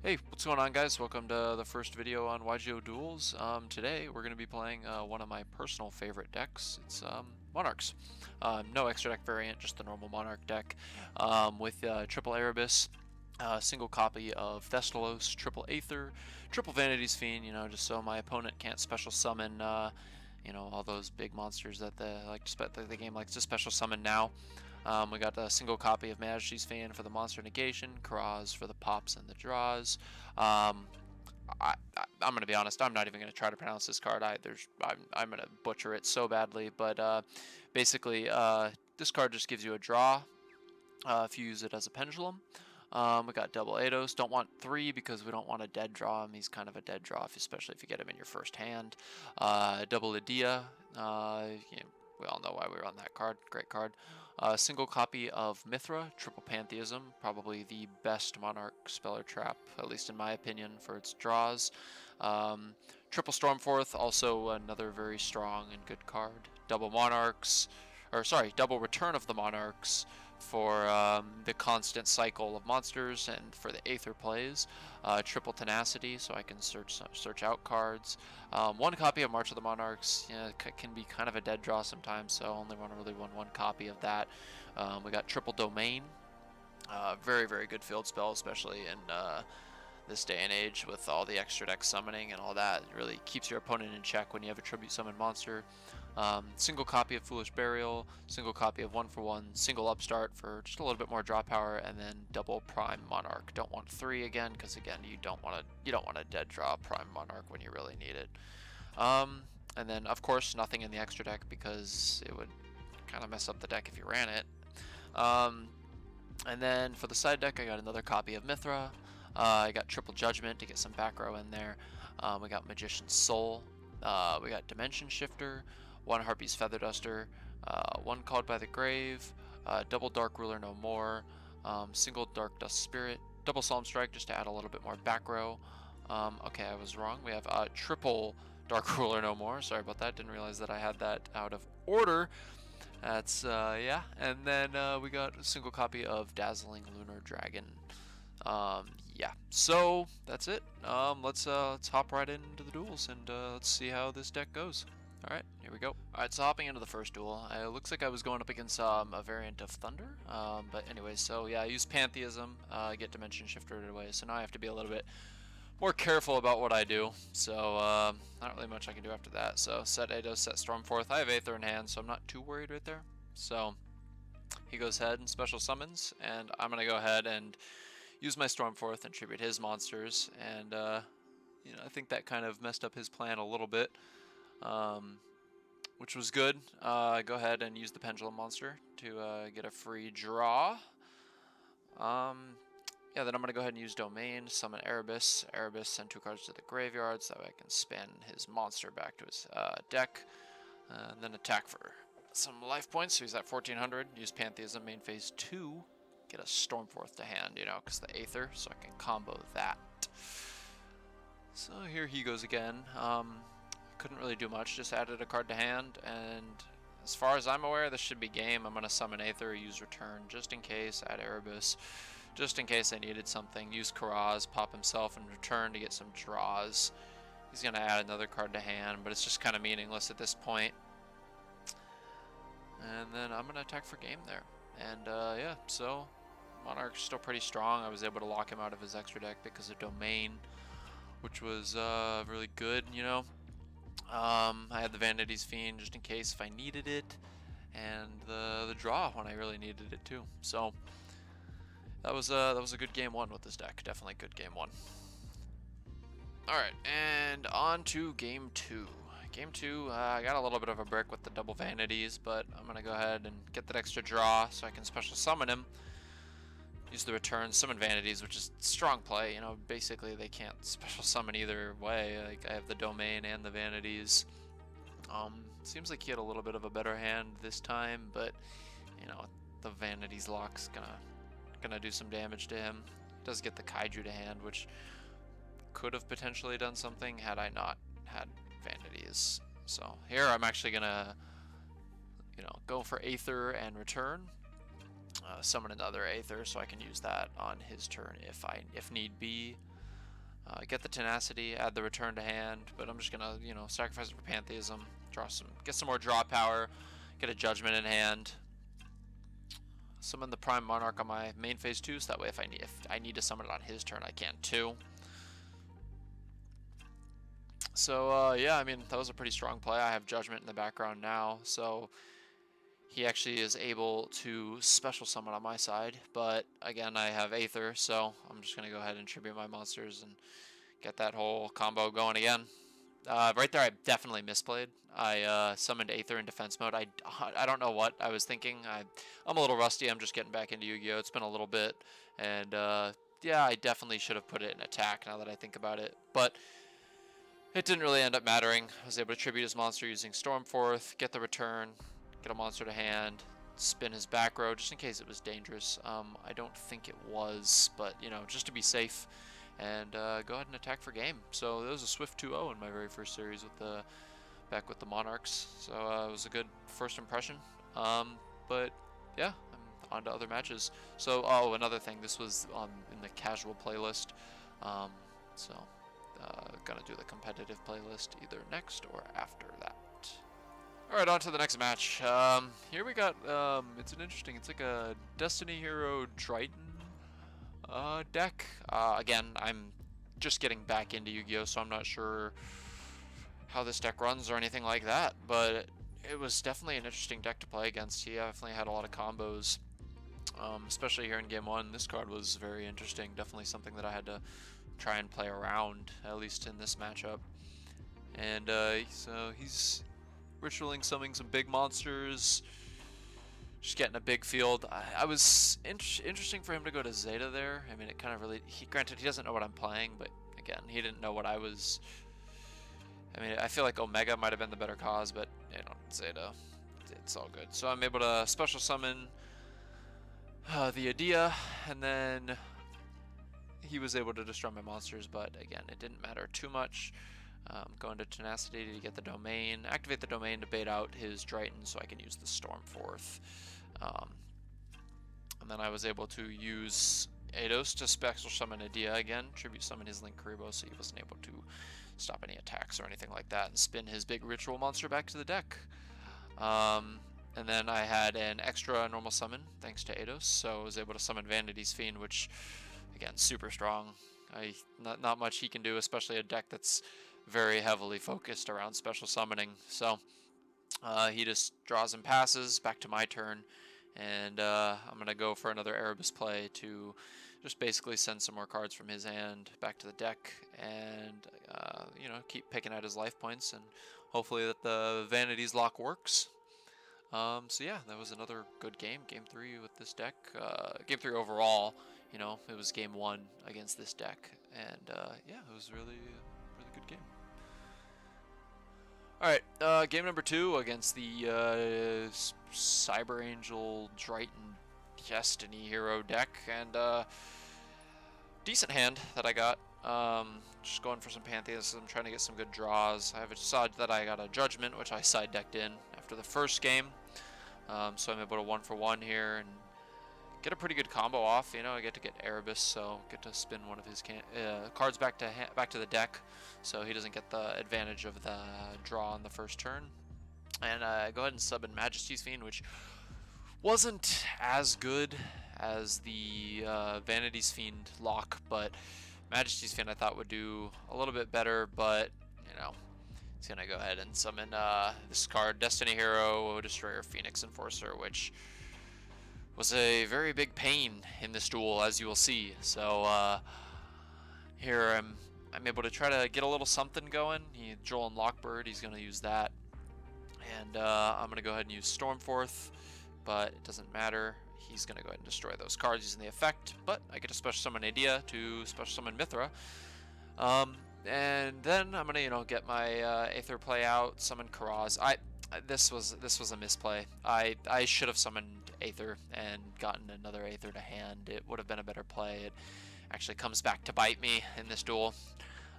Hey, what's going on, guys? Welcome to the first video on YGO Duels. Today we're going to be playing one of my personal favorite decks. It's Monarchs. No extra deck variant, just the normal Monarch deck with triple Erebus, single copy of Thestalos, triple Aether, triple Vanity's Fiend, just so my opponent can't special summon all those big monsters that the game likes to special summon now. We got a single copy of Majesty's Fiend for the monster negation, Karaz for the pops and the draws. I'm going to be honest, I'm not even going to try to pronounce this card. I'm going to butcher it so badly, but basically, this card just gives you a draw if you use it as a pendulum. We got double Ados. Don't want 3 because we don't want a dead draw him. He's kind of a dead draw, especially if you get him in your first hand. Double Adia. We all know why we run that card. Great card. Single copy of Mithra, triple Pantheism, probably the best Monarch spell or trap, at least in my opinion, for its draws. Triple Stormforth, also another very strong and good card. Double Monarchs, double Return of the Monarchs for the constant cycle of monsters and for the Aether plays. Triple Tenacity, so I can search out cards. One copy of March of the Monarchs can be kind of a dead draw sometimes, so I only want to really run one copy of that. We got Triple Domain, very, very good field spell, especially in this day and age with all the extra deck summoning and all that. It really keeps your opponent in check when you have a tribute summon monster. Single copy of Foolish Burial, single copy of 1-for-1, single Upstart for just a little bit more draw power, and then double Prime Monarch. Don't want 3 again, because again you don't want a dead draw Prime Monarch when you really need it. And then of course nothing in the extra deck because it would kind of mess up the deck if you ran it. And then for the side deck I got another copy of Mithra. I got Triple Judgment to get some back row in there. We got Magician's Soul. We got Dimension Shifter, 1 Harpy's Feather Duster, 1 Called by the Grave, double Dark Ruler No More, single Dark Dust Spirit, double Solemn Strike just to add a little bit more back row. Okay, I was wrong. We have triple Dark Ruler No More. Sorry about that. Didn't realize that I had that out of order. That's yeah. And then we got a single copy of Dazzling Lunar Dragon. Yeah, so that's it. Let's hop right into the duels and let's see how this deck goes. Alright, here we go. Alright, so hopping into the first duel, it looks like I was going up against a variant of Thunder, but anyways, so yeah, I used Pantheism, get Dimension Shifted away, so now I have to be a little bit more careful about what I do, so not really much I can do after that. So set Ados, set Stormforth. I have Aether in hand, so I'm not too worried right there. So he goes ahead and special summons, and I'm going to go ahead and use my Stormforth and tribute his monsters, and I think that kind of messed up his plan a little bit, which was good. Go ahead and use the Pendulum monster to get a free draw. Yeah, then I'm going to go ahead and use Domain, summon Erebus, send 2 cards to the graveyard so that way I can spin his monster back to his deck, and then attack for some life points. So he's at 1400, use Pantheism main phase 2, get a Stormforth to hand, because the Aether, so I can combo that. So here he goes again. Couldn't really do much, just added a card to hand, and as far as I'm aware, this should be game. I'm going to summon Aether, use Return, just in case, add Erebus, just in case I needed something, use Karaz, pop himself, and Return to get some draws. He's going to add another card to hand, but it's just kind of meaningless at this point. And then I'm going to attack for game there. And yeah, so Monarch's still pretty strong. I was able to lock him out of his extra deck because of Domain, which was really good, I had the Vanity's Fiend just in case if I needed it, and the draw when I really needed it too. So that was a good game 1 with this deck. Definitely good game 1. Alright, and on to game 2. Game 2, I got a little bit of a brick with the double Vanities, but I'm going to go ahead and get that extra draw so I can special summon him. Use the Return, summon Vanities, which is strong play. Basically they can't special summon either way. Like, I have the Domain and the Vanities. Seems like he had a little bit of a better hand this time, but the Vanities lock's gonna do some damage to him. He does get the Kaiju to hand, which could have potentially done something had I not had Vanities. So here I'm actually gonna go for Aether and Return. Summon another Aether so I can use that on his turn if need be. Get the tenacity, add the return to hand, but I'm just gonna, you know, sacrifice it for Pantheism, get some more draw power, get a Judgment in hand, summon the Prime Monarch on my main phase 2, so that way if I need to summon it on his turn, I can too. So yeah, I mean, that was a pretty strong play. I have Judgment in the background now, so he actually is able to special summon on my side, but again, I have Aether, so I'm just going to go ahead and tribute my monsters and get that whole combo going again. Right there, I definitely misplayed. I summoned Aether in defense mode. I don't know what I was thinking. I'm a little rusty. I'm just getting back into Yu-Gi-Oh! It's been a little bit, and yeah, I definitely should have put it in attack now that I think about it, but it didn't really end up mattering. I was able to tribute his monster using Stormforth, get the return, get a monster to hand, spin his back row just in case it was dangerous. I don't think it was, but you know, just to be safe, and go ahead and attack for game. So there was a swift 2-0 in my very first series back with the Monarchs. So it was a good first impression. But yeah, I'm on to other matches. So another thing, this was in the casual playlist. So gonna do the competitive playlist either next or after that. Alright, on to the next match. Here we got, it's like a Destiny Hero Triton deck. Again, I'm just getting back into Yu-Gi-Oh, so I'm not sure how this deck runs or anything like that, but it was definitely an interesting deck to play against. He definitely had a lot of combos, especially here in Game 1. This card was very interesting, definitely something that I had to try and play around, at least in this matchup. And so he's ritualing, summoning some big monsters, just getting a big field. I was interesting for him to go to Zeta there. I mean, it kind of really, granted, he doesn't know what I'm playing, but again, he didn't know what I was. I mean, I feel like Omega might have been the better cause, but you know, Zeta, it's all good. So I'm able to special summon the Adia, and then he was able to destroy my monsters, but again, it didn't matter too much. Going to Tenacity to get the domain, activate the domain to bait out his Triton so I can use the Stormforth. And then I was able to use Eidos to special summon Adia again, tribute summon his Link Kuriboh so he wasn't able to stop any attacks or anything like that, and spin his big ritual monster back to the deck. And then I had an extra normal summon thanks to Eidos, so I was able to summon Vanity's Fiend, which again, super strong. Not much he can do, especially a deck that's very heavily focused around special summoning. So he just draws and passes back to my turn, and I'm going to go for another Erebus play to just basically send some more cards from his hand back to the deck, and you know, keep picking at his life points, and hopefully that the Vanity's Lock works. So yeah, that was another good game. Game 3 with this deck. Game 3 overall, you know, it was Game 1 against this deck, and yeah, it was really good game. Alright, game number 2 against the Cyber Angel Triton Destiny Hero deck, and decent hand that I got. Just going for some Pantheism, trying to get some good draws. I saw that I got a Judgment, which I side decked in after the first game. So I'm able to 1-for-1 here and get a pretty good combo off. You know, I get to get Erebus, so get to spin one of his cards back to the deck, so he doesn't get the advantage of the draw on the first turn. And go ahead and sub in Majesty's Fiend, which wasn't as good as the Vanity's Fiend lock, but Majesty's Fiend I thought would do a little bit better, but you know, he's gonna go ahead and summon this card, Destiny Hero, Destroyer, Phoenix Enforcer, which was a very big pain in this duel, as you will see. So here I'm able to try to get a little something going. Joel and Lockbird, he's gonna use that, and I'm gonna go ahead and use Stormforth, but it doesn't matter. He's gonna go ahead and destroy those cards using the effect, but I get to special summon Adia to special summon Mithra. And then I'm gonna, you know, get my Aether play out, summon Karaz. This was a misplay. I should have summoned Aether and gotten another Aether to hand. It would have been a better play. It actually comes back to bite me in this duel,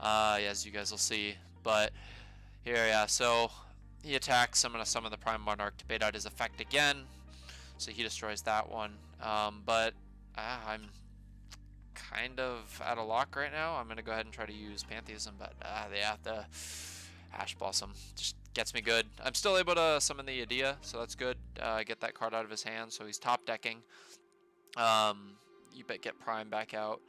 as you guys will see. But here, yeah. So he attacks. I'm gonna summon the Prime Monarch to bait out his effect again. So he destroys that one. But I'm kind of out of luck right now. I'm gonna go ahead and try to use Pantheism, but yeah, the Ash Blossom just gets me good. I'm still able to summon the Idea, so that's good. Get that card out of his hand, so he's top decking. You bet get Prime back out,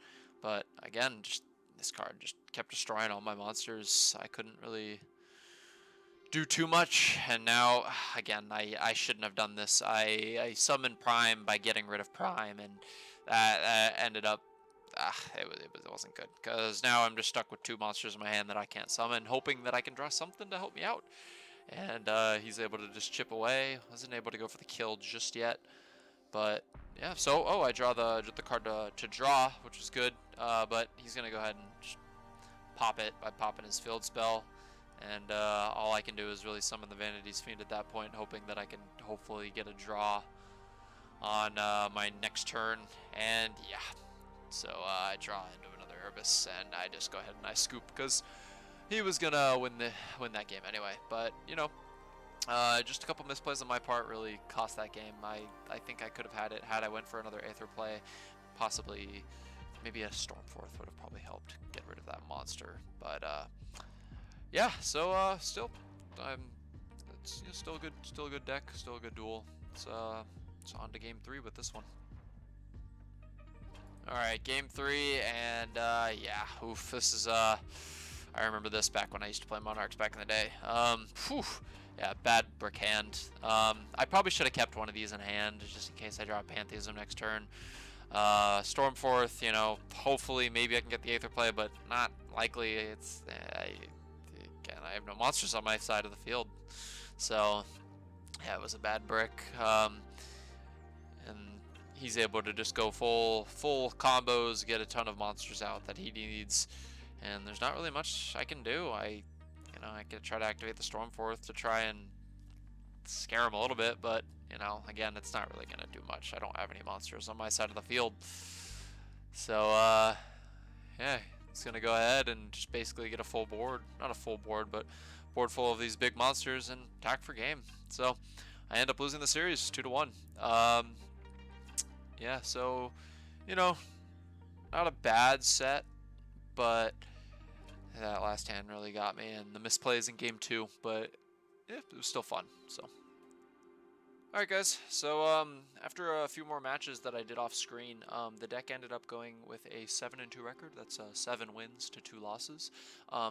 but again, just this card just kept destroying all my monsters. I couldn't really do too much, and now again, I shouldn't have done this. I summoned Prime by getting rid of Prime, and that ended up it wasn't good, because now I'm just stuck with 2 monsters in my hand that I can't summon, hoping that I can draw something to help me out. And he's able to just chip away. Wasn't able to go for the kill just yet, but yeah. So I draw the card to draw, which is good. But he's gonna go ahead and just pop it by popping his field spell, and all I can do is really summon the Vanity's Fiend at that point, hoping that I can hopefully get a draw on my next turn. And yeah. So I draw into another Erebus, and I just go ahead and I scoop, because he was gonna win that game anyway. But you know, just a couple misplays on my part really cost that game. I think I could have had it had I went for another Aether play. Possibly, maybe a Stormforth would have probably helped get rid of that monster. But yeah. So still, it's still a good deck, still a good duel. It's on to game 3 with this one. Alright, game 3, and yeah, oof, this is, I remember this back when I used to play Monarchs back in the day. Yeah, bad brick hand. I probably should have kept one of these in hand, just in case I draw Pantheism next turn. Stormforth, you know, hopefully maybe I can get the Aether play, but not likely. It's, again, I have no monsters on my side of the field. So, yeah, it was a bad brick. And he's able to just go full combos, get a ton of monsters out that he needs, and there's not really much I can do. I could try to activate the Stormforth to try and scare him a little bit, but you know, again, it's not really gonna do much. I don't have any monsters on my side of the field, so yeah, he's gonna go ahead and just basically get a full board, not a full board, but board full of these big monsters and attack for game. So I end up losing the series 2-1. Yeah, so, you know, not a bad set, but that last hand really got me, and the misplays in game 2, but yeah, it was still fun. So alright guys, so after a few more matches that I did off screen, the deck ended up going with a 7-2 record. That's 7 wins to 2 losses.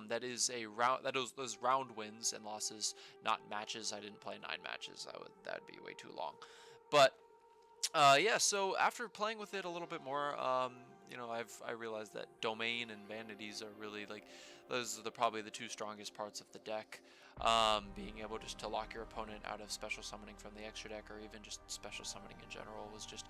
That is a round, those round wins and losses, not matches. I didn't play 9 matches. That'd be way too long. But yeah, so after playing with it a little bit more, you know, I realized that Domain and Vanities are really, like, those are probably the 2 strongest parts of the deck. Being able just to lock your opponent out of special summoning from the extra deck, or even just special summoning in general, was just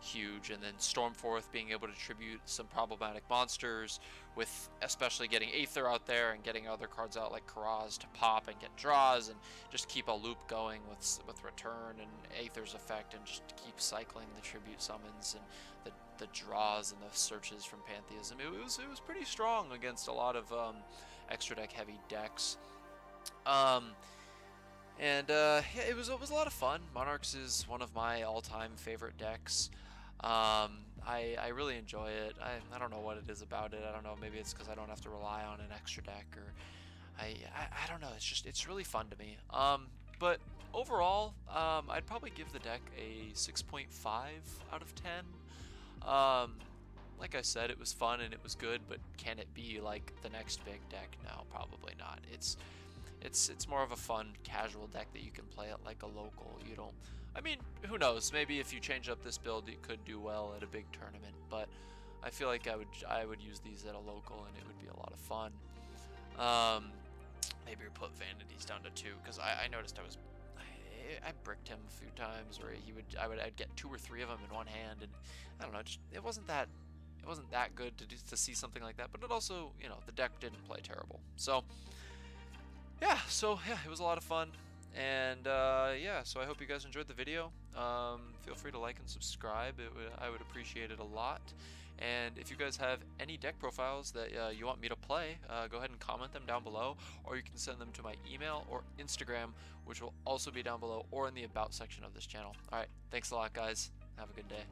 huge. And then Stormforth being able to tribute some problematic monsters, with especially getting Aether out there and getting other cards out like Karaz to pop and get draws, and just keep a loop going with Return and Aether's effect, and just keep cycling the tribute summons and the draws and the searches from Pantheism. It was pretty strong against a lot of extra deck heavy decks. Yeah, it was a lot of fun. Monarchs is one of my all-time favorite decks. I really enjoy it. I don't know what it is about it. I don't know, maybe it's because I don't have to rely on an extra deck, or I don't know. It's really fun to me. But overall, I'd probably give the deck a 6.5 out of 10. Like I said, it was fun and it was good, but can it be like the next big deck? No, probably not. It's more of a fun, casual deck that you can play at like a local. You don't, I mean, who knows? Maybe if you change up this build, it could do well at a big tournament. But I feel like I would use these at a local, and it would be a lot of fun. Maybe put Vanities down to 2, because I noticed I bricked him a few times where I'd get 2 or 3 of them in one hand, and I don't know, it wasn't that good to see something like that. But it also, you know, the deck didn't play terrible. So yeah, it was a lot of fun, and yeah, so I hope you guys enjoyed the video. Feel free to like and subscribe. I would appreciate it a lot. And if you guys have any deck profiles that you want me to play, go ahead and comment them down below, or you can send them to my email or Instagram, which will also be down below, or in the About section of this channel. Alright, thanks a lot guys. Have a good day.